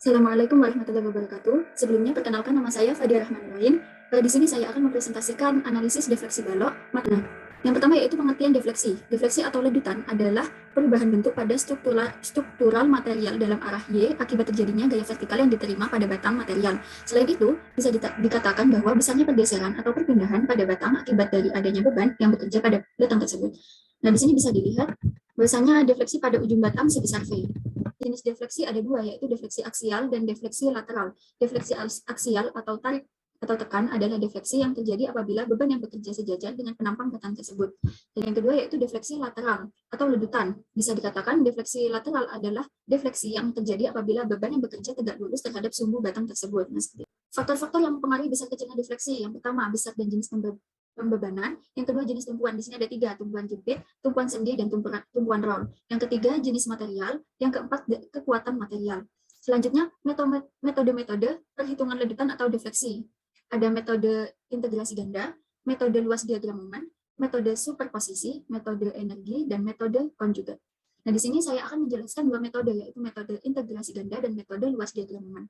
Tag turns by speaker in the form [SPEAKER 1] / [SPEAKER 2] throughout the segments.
[SPEAKER 1] Assalamualaikum warahmatullahi wabarakatuh. Sebelumnya, perkenalkan nama saya Fadia Rahmanulain. Di sini saya akan mempresentasikan analisis defleksi balok. Yang pertama yaitu pengertian defleksi. Defleksi atau ledutan adalah perubahan bentuk pada struktural material dalam arah Y akibat terjadinya gaya vertikal yang diterima pada batang material. Selain itu, bisa dikatakan bahwa besarnya pergeseran atau perpindahan pada batang akibat dari adanya beban yang bekerja pada batang tersebut. Nah, di sini bisa dilihat bahwasanya defleksi pada ujung batang sebesar V. Jenis defleksi ada dua, yaitu defleksi aksial dan defleksi lateral. Defleksi aksial atau tarik atau tekan adalah defleksi yang terjadi apabila beban yang bekerja sejajar dengan penampang batang tersebut. Dan yang kedua yaitu defleksi lateral atau ledutan. Bisa dikatakan defleksi lateral adalah defleksi yang terjadi apabila beban yang bekerja tegak lurus terhadap sumbu batang tersebut. Nah, faktor-faktor yang mempengaruhi besar kecilnya defleksi. Yang pertama, besar dan jenis pembebanan. Yang kedua, jenis tumpuan. Di sini ada tiga, tumpuan jepit, tumpuan sendi, dan tumpuan roll. Yang ketiga, jenis material. Yang keempat, kekuatan material. Selanjutnya, metode-metode perhitungan ledutan atau defleksi. Ada metode integrasi ganda, metode luas diagram momen, metode superposisi, metode energi, dan metode konjugat. Nah, di sini saya akan menjelaskan dua metode, yaitu metode integrasi ganda dan metode luas diagram momen.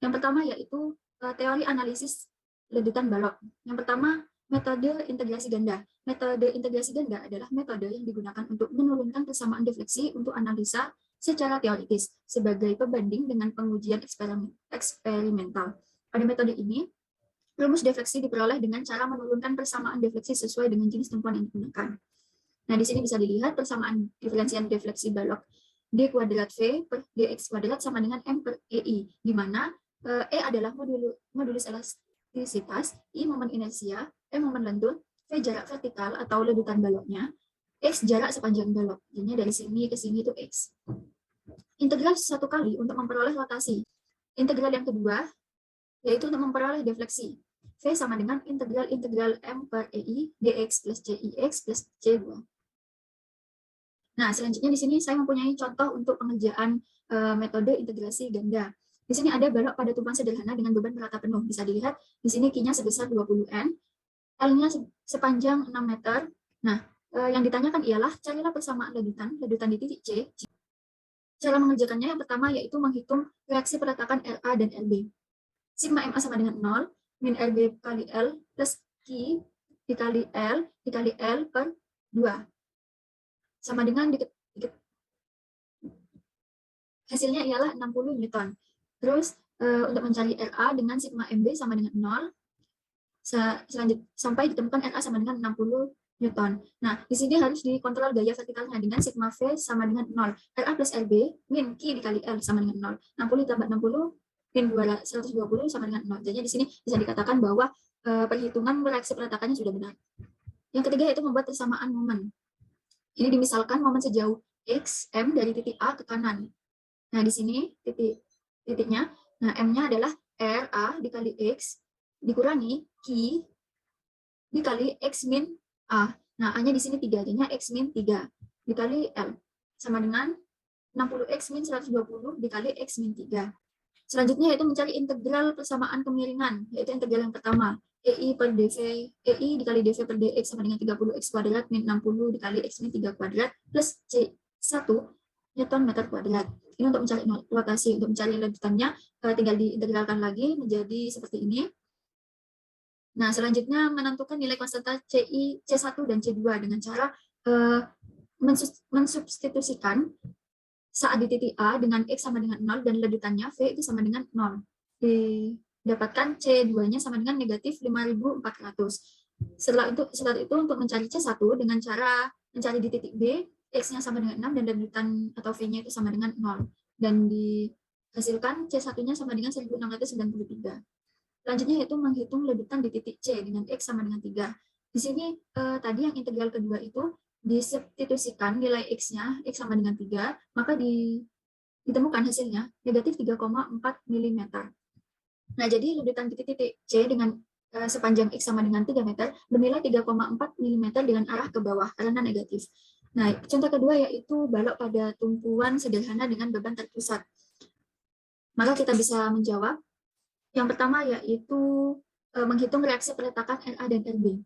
[SPEAKER 1] Yang pertama yaitu teori analisis ledutan balok. Yang pertama, metode integrasi ganda. Metode integrasi ganda adalah metode yang digunakan untuk menurunkan persamaan defleksi untuk analisa secara teoritis sebagai pembanding dengan pengujian eksperimental. Pada metode ini, rumus defleksi diperoleh dengan cara menurunkan persamaan defleksi sesuai dengan jenis tumpuan yang digunakan. Nah, di sini bisa dilihat persamaan diferensian defleksi balok D kuadrat V per dx kuadrat sama dengan M per EI, di mana E adalah modulus elastisitas, I momen inersia, M momen lentur, V jarak vertikal atau ledutan baloknya, X jarak sepanjang balok. Jadi dari sini ke sini itu X. Integral satu kali untuk memperoleh rotasi. Integral yang kedua yaitu untuk memperoleh defleksi. V sama dengan integral M per EI dx plus CIX plus C2. Nah, selanjutnya di sini saya mempunyai contoh untuk pengerjaan metode integrasi ganda. Di sini ada balok pada tumpuan sederhana dengan beban rata penuh. Bisa dilihat di sini Q-nya sebesar 20 N, L-nya sepanjang 6 meter. Nah, yang ditanyakan ialah carilah persamaan ledutan di titik C. Cara mengerjakannya yang pertama yaitu menghitung reaksi perletakan RA dan RB. Sigma MA sama dengan 0, min RB kali L plus Q dikali L per 2. Sama dengan hasilnya ialah 60 Newton. Terus untuk mencari RA dengan sigma MB sama dengan 0, sampai ditemukan RA sama dengan 60 Newton. Nah, di sini harus dikontrol gaya vertikalnya dengan sigma V sama dengan 0. RA plus RB min Q dikali L sama dengan 0. 60 tambah 60 min 120 sama dengan 0. Jadi di sini bisa dikatakan bahwa perhitungan reaksi peletakannya sudah benar. Yang ketiga yaitu membuat persamaan momen. Ini dimisalkan momen sejauh X, M dari titik A ke kanan. Nah, di sini titiknya. Nah, M-nya adalah RA dikali X dikurangi Q dikali X min A. Nah, A-nya di sini 3, jadinya X min 3 dikali L. Sama dengan 60X min 120 dikali X min 3. Selanjutnya yaitu mencari integral persamaan kemiringan, yaitu integral yang pertama. EI per dV, EI dikali dV per dx sama dengan 30x kuadrat min 60 dikali x min 3 kuadrat plus C1 Newton meter kuadrat. Ini untuk mencari rotasi. Untuk mencari ledutannya tinggal diintegralkan lagi menjadi seperti ini. Nah, selanjutnya menentukan nilai konstanta CI, C1 dan C2 dengan cara mensubstitusikan saat di titik A dengan X sama dengan 0 dan ledutannya V itu sama dengan 0. Didapatkan C2-nya sama dengan negatif 5.400. Setelah itu untuk mencari C1 dengan cara mencari di titik B, X-nya sama dengan 6 dan ledutan atau V-nya itu sama dengan 0. Dan dihasilkan C1-nya sama dengan 1693. Selanjutnya yaitu menghitung ledutan di titik C dengan X sama dengan 3. Di sini tadi yang integral kedua itu disubstitusikan nilai X-nya, X sama dengan 3, maka ditemukan hasilnya negatif 3,4 mm. Nah, jadi ledutan di titik C dengan sepanjang X sama dengan 3 meter bernilai 3,4 mm dengan arah ke bawah karena negatif. Nah, contoh kedua yaitu balok pada tumpuan sederhana dengan beban terpusat. Maka kita bisa menjawab. Yang pertama yaitu menghitung reaksi peletakan RA dan RB.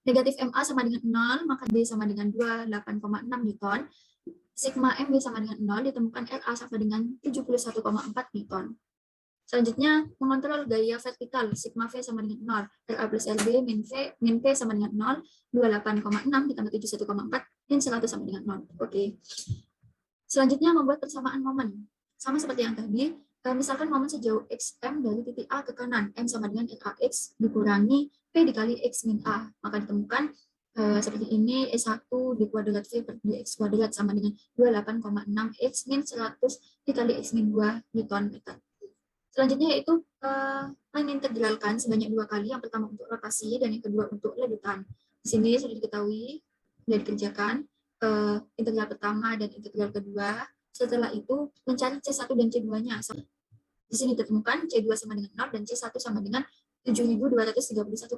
[SPEAKER 1] Negatif MA sama dengan 0, maka D sama dengan 28,6 Newton. sigma MB sama dengan 0, ditemukan RA sama dengan 71,4 Newton. Selanjutnya, mengontrol gaya vertikal, sigma V sama dengan 0, RA plus RB min P sama dengan 0, 28,6 ditambah 71,4, min 100 sama dengan 0. Oke. Selanjutnya, membuat persamaan momen. Sama seperti yang tadi, misalkan momen sejauh XM dari titik A ke kanan, M sama dengan RAX dikurangi P dikali X min A, maka ditemukan seperti ini, E1 di kuadrat V per dx kuadrat sama dengan 28,6 X min 100 dikali X min 2 Newton meter. Selanjutnya yaitu mengintegralkan sebanyak 2 kali, yang pertama untuk rotasi dan yang kedua untuk ledutan. Di sini sudah diketahui, sudah dikerjakan integral pertama dan integral kedua. Setelah itu mencari C1 dan C2-nya. Di sini ditemukan C2 sama dengan 0 dan C1 sama dengan 7.231,5.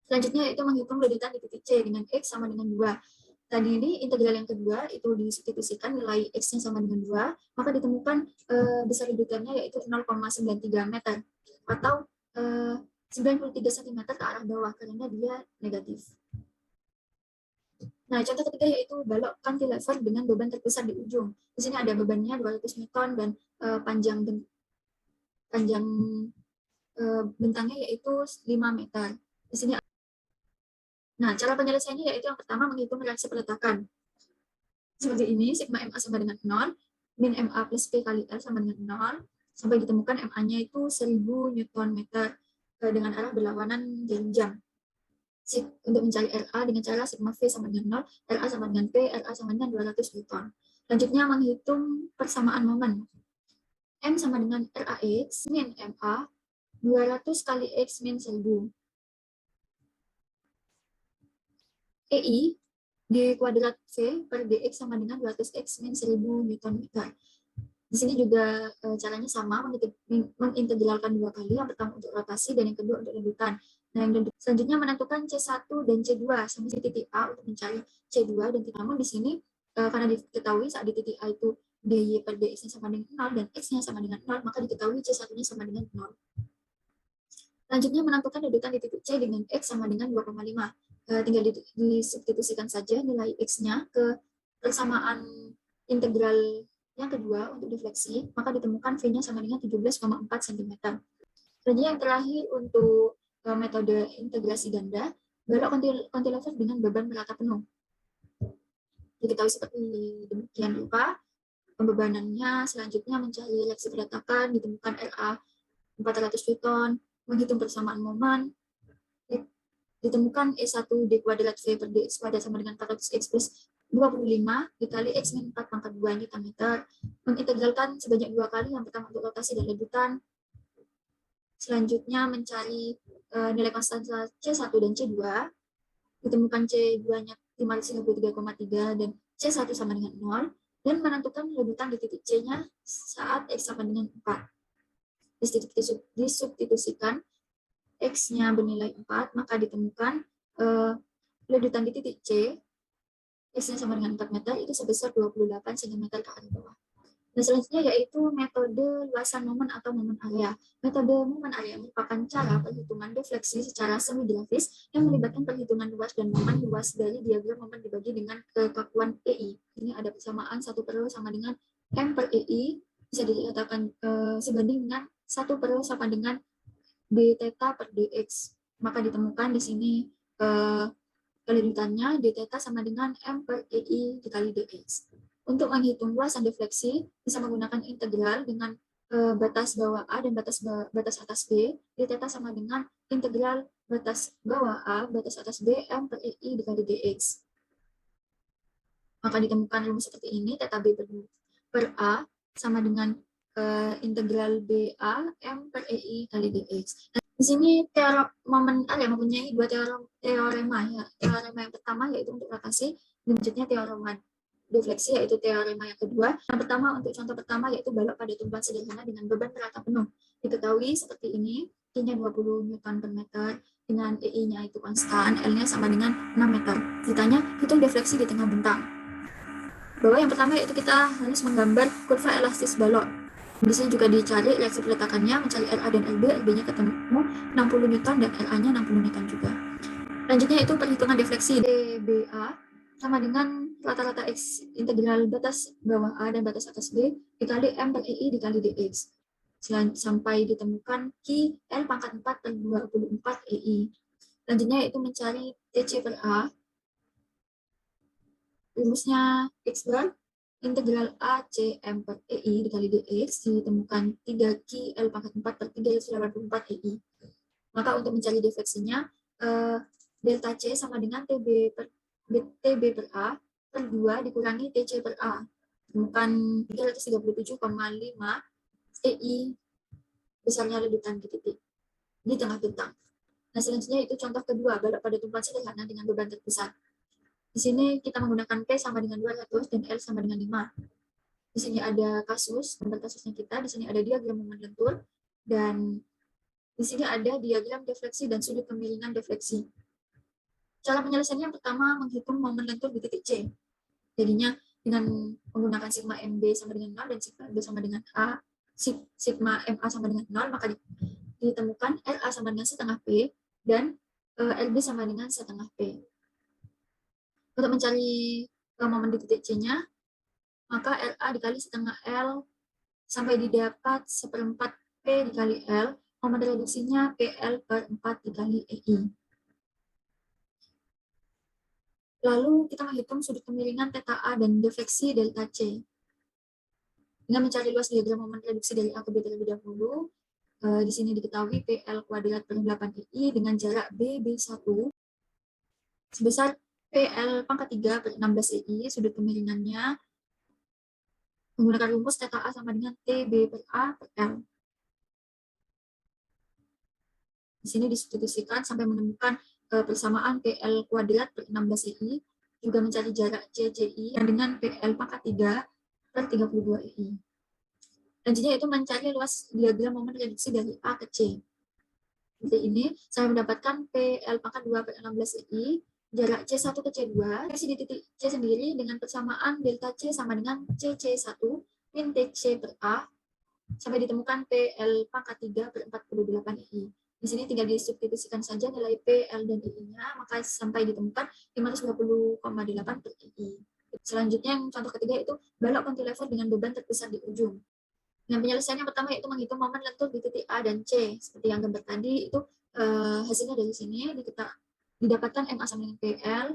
[SPEAKER 1] Selanjutnya itu menghitung ledutan di titik C dengan X sama dengan 2. Tadi ini integral yang kedua itu disubstitusikan nilai X-nya sama dengan 2, maka ditemukan besar ledutannya yaitu 0,93 meter atau 93 cm ke arah bawah karena dia negatif. Nah, contoh ketiga yaitu balok cantilever dengan beban terpusat di ujung. Di sini ada bebannya 200 Newton dan panjang bentangnya yaitu 5 meter. Di sini. Nah, cara penyelesaiannya yaitu yang pertama menghitung reaksi peletakan. Seperti ini, sigma MA sama dengan 0, min MA plus P kali L sama dengan 0, sampai ditemukan MA-nya itu 1000 Newton meter dengan arah berlawanan jarum jam. Untuk mencari RA dengan cara sigma V sama dengan 0, RA sama dengan P, RA sama dengan 200 Newton. Selanjutnya menghitung persamaan momen. M sama dengan RAX min MA 200 kali X min 1000. EI di kuadrat V per dx sama dengan 200x min 1000 Newton meter. Di sini juga caranya sama, mengintegralkan 2 kali, yang pertama untuk rotasi dan yang kedua untuk ledutan. Nah, yang selanjutnya menentukan C1 dan C2 sampai di titik A untuk mencari C2 dan namun di sini karena diketahui saat di titik A itu dy per dx sama dengan 0 dan x-nya sama dengan 0, maka diketahui C1-nya sama dengan 0. Selanjutnya menentukan ledutan di titik C dengan x sama dengan 2,5. Tinggal disubstitusikan saja nilai X-nya ke persamaan integral yang kedua untuk defleksi, maka ditemukan V-nya sama dengan 17,4 cm. Selanjutnya yang terakhir untuk metode integrasi ganda, balok cantilever dengan beban merata penuh. Diketahui seperti demikian rupa pembebanannya. Selanjutnya mencari reaksi peletakan, ditemukan RA 400 Newton, menghitung persamaan momen, ditemukan E1 di kuadrat V per dx kuadrat sama dengan 400x plus 25 dikali x min 4 pangkat 2 Newton meter. Mengintegralkan sebanyak 2 kali, yang pertama untuk rotasi dan ledutan. Selanjutnya mencari nilai konstanta C1 dan C2. Ditemukan C2-nya 553,3 dan C1 sama dengan 0. Dan menentukan ledutan di titik C-nya saat X sama dengan 4. Disubstitusikan X-nya bernilai 4, maka ditemukan ledutan di titik C, X-nya sama dengan 4 meter, itu sebesar 28 cm ke arah bawah. Dan selanjutnya yaitu metode luasan momen atau momen area. Metode momen area merupakan cara perhitungan defleksi secara semi-grafis yang melibatkan perhitungan luas dan momen luas dari diagram momen dibagi dengan kekakuan EI. Ini ada persamaan 1/, sama dengan M per EI, bisa dikatakan sebanding dengan 1/, sama dengan d theta per dx, maka ditemukan di sini ledutannya d theta sama dengan m per ei dikali dx. Untuk menghitung luasan defleksi bisa menggunakan integral dengan batas bawah A dan batas atas B. D theta sama dengan integral batas bawah A batas atas B m per ei dikali dx. Maka ditemukan rumus seperti ini, theta B per A sama dengan integral BA M per EI kali dx. Nah, di sini momen area mempunyai 2 teorema ya. Teorema yang pertama yaitu untuk rotasi, selanjutnya teorema defleksi yaitu teorema yang kedua. Yang pertama untuk contoh pertama yaitu balok pada tumpuan sederhana dengan beban merata penuh. Diketahui seperti ini, Q-nya 20 Newton per meter dengan EI-nya itu konstan, L-nya sama dengan 6 meter. Ditanya hitung defleksi di tengah bentang. Bahwa yang pertama yaitu kita harus menggambar kurva elastis balok. Di sini juga dicari reaksi peletakannya, mencari RA dan RB, RB-nya ketemu 60 Newton dan RA-nya 60 Newton juga. Selanjutnya itu perhitungan defleksi DBA sama dengan rata-rata X integral batas bawah A dan batas atas B dikali M per EI dikali DX. Sampai ditemukan Q L pangkat 4 per 24 EI. Selanjutnya itu mencari TC per A. Rumusnya X bar integral A C M per EI dikali DX ditemukan 3Q L pangkat 4 per 384 EI. Maka untuk mencari defleksinya, delta C sama dengan TB per A per 2 dikurangi TC per A. Temukan 337,5 EI besarnya ledutan di tengah bentang. Nah, selanjutnya itu contoh kedua, balok pada tumpuan sederhana dengan beban terpusat. Di sini kita menggunakan P sama dengan 200 dan L sama dengan 5. Di sini ada gambar kasusnya kita, di sini ada diagram momen lentur, dan di sini ada diagram defleksi dan sudut kemiringan defleksi. Cara penyelesaiannya yang pertama menghitung momen lentur di titik C. Jadinya dengan menggunakan sigma MB sama dengan 0 dan sigma MB sama dengan A, sigma MA sama dengan 0, maka ditemukan LA sama dengan setengah P dan LB sama dengan setengah P. Untuk mencari momen di titik C-nya, maka LA dikali setengah L sampai didapat seperempat P dikali L, momen reduksinya PL per 4 dikali EI. Lalu kita menghitung sudut kemiringan θA dan defleksi delta C. Dengan mencari luas diagram momen reduksi dari A ke B terlebih dahulu, di sini diketahui PL kuadrat per 8 EI dengan jarak BB1 sebesar PL pangkat 3 per 16 EI, sudut kemiringannya menggunakan rumus θA sama dengan TB per A per L. Di sini disubstitusikan sampai menemukan persamaan PL kuadrat per 16 EI, juga mencari jarak CCI dengan PL pangkat 3 per 32 EI. Selanjutnya itu mencari luas diagram momen reduksi dari A ke C. Seperti ini, saya mendapatkan PL pangkat 2 per 16 EI, jarak C1 ke C2, reaksi di titik C sendiri dengan persamaan delta C sama dengan CC1 min TC per A, sampai ditemukan PL pangkat 3 per 48 EI. Di sini tinggal disubstitusikan saja nilai P, L, dan I-nya, maka sampai ditemukan 520,8 per EI. Selanjutnya yang contoh ketiga itu balok cantilever dengan beban terpusat di ujung. Yang penyelesaian yang pertama yaitu menghitung momen lentur di titik A dan C. Seperti yang gambar tadi, itu hasilnya dari sini didapatkan MA sama dengan PL,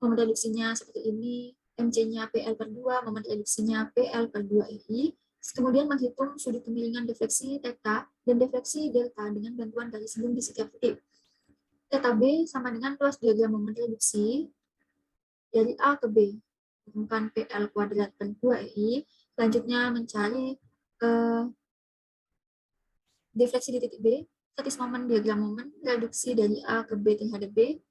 [SPEAKER 1] momen reduksinya seperti ini, MC-nya PL per 2, momen reduksinya PL per 2 EI. Kemudian menghitung sudut kemiringan defleksi θ dan defleksi delta dengan bantuan garis lurus di setiap titik. θB sama dengan luas diagram momen reduksi dari A ke B. Temukan PL kuadrat per 2 EI. Selanjutnya mencari defleksi di titik B, statis momen diagram momen reduksi dari A ke B terhadap B.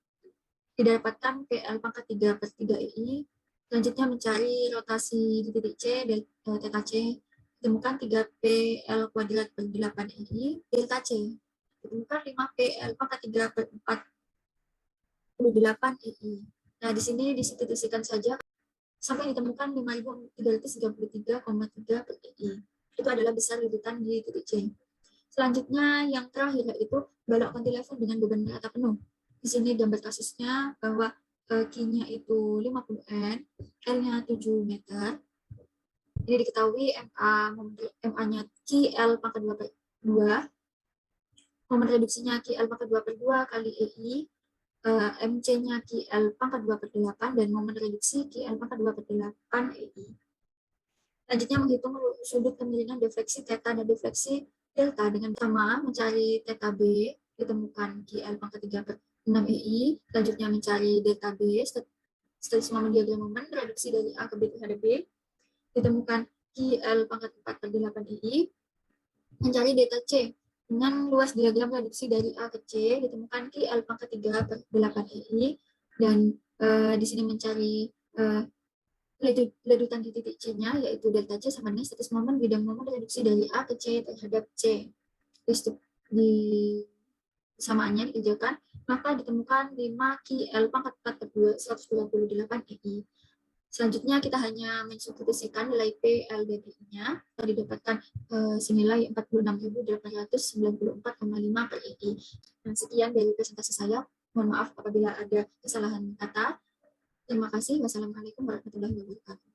[SPEAKER 1] Didapatkan PL pangkat 3 per 3 EI. Selanjutnya mencari rotasi di titik C, θ C. Ditemukan 3PL kuadrat per 8 EI, delta C. Ditemukan 5PL pangkat 3 per 48 EI. Nah, di sini disubstitusikan saja sampai ditemukan 5.333,3 per EI. Itu adalah besar ledutan di titik C. Selanjutnya yang terakhir yaitu balok cantilever dengan beban rata penuh. Di sini gambar kasusnya bahwa Q-nya itu 50 N, L-nya 7 meter. Ini diketahui MA-nya QL pangkat 2 per 2, momen reduksinya QL pangkat 2 per 2 kali EI, MC-nya QL pangkat 2 per 8, dan momen reduksi QL pangkat 2 per 8 EI. Selanjutnya menghitung sudut kemiringan defleksi θ dan defleksi delta dengan pertama mencari θB, ditemukan QL pangkat 3 per 6 EI, selanjutnya mencari delta B, statis momen diagram momen reduksi dari A ke B terhadap B, ditemukan QL pangkat 4 per 8 EI, mencari delta C dengan luas diagram reduksi dari A ke C, ditemukan QL pangkat 3 per 8 EI, dan di sini mencari ledutan di titik C-nya, yaitu delta C sama dengan statis momen bidang momen reduksi dari A ke C terhadap C. Terus di samaannya dikerjakan, maka ditemukan 5 QL pangkat 4 per 2, 128 EI. Selanjutnya kita hanya mensubstitusikan nilai P, L, dan I-nya, didapatkan senilai 46.894,5 per EI. Dan sekian dari presentasi saya. Mohon maaf apabila ada kesalahan kata. Terima kasih. Wassalamualaikum warahmatullahi wabarakatuh.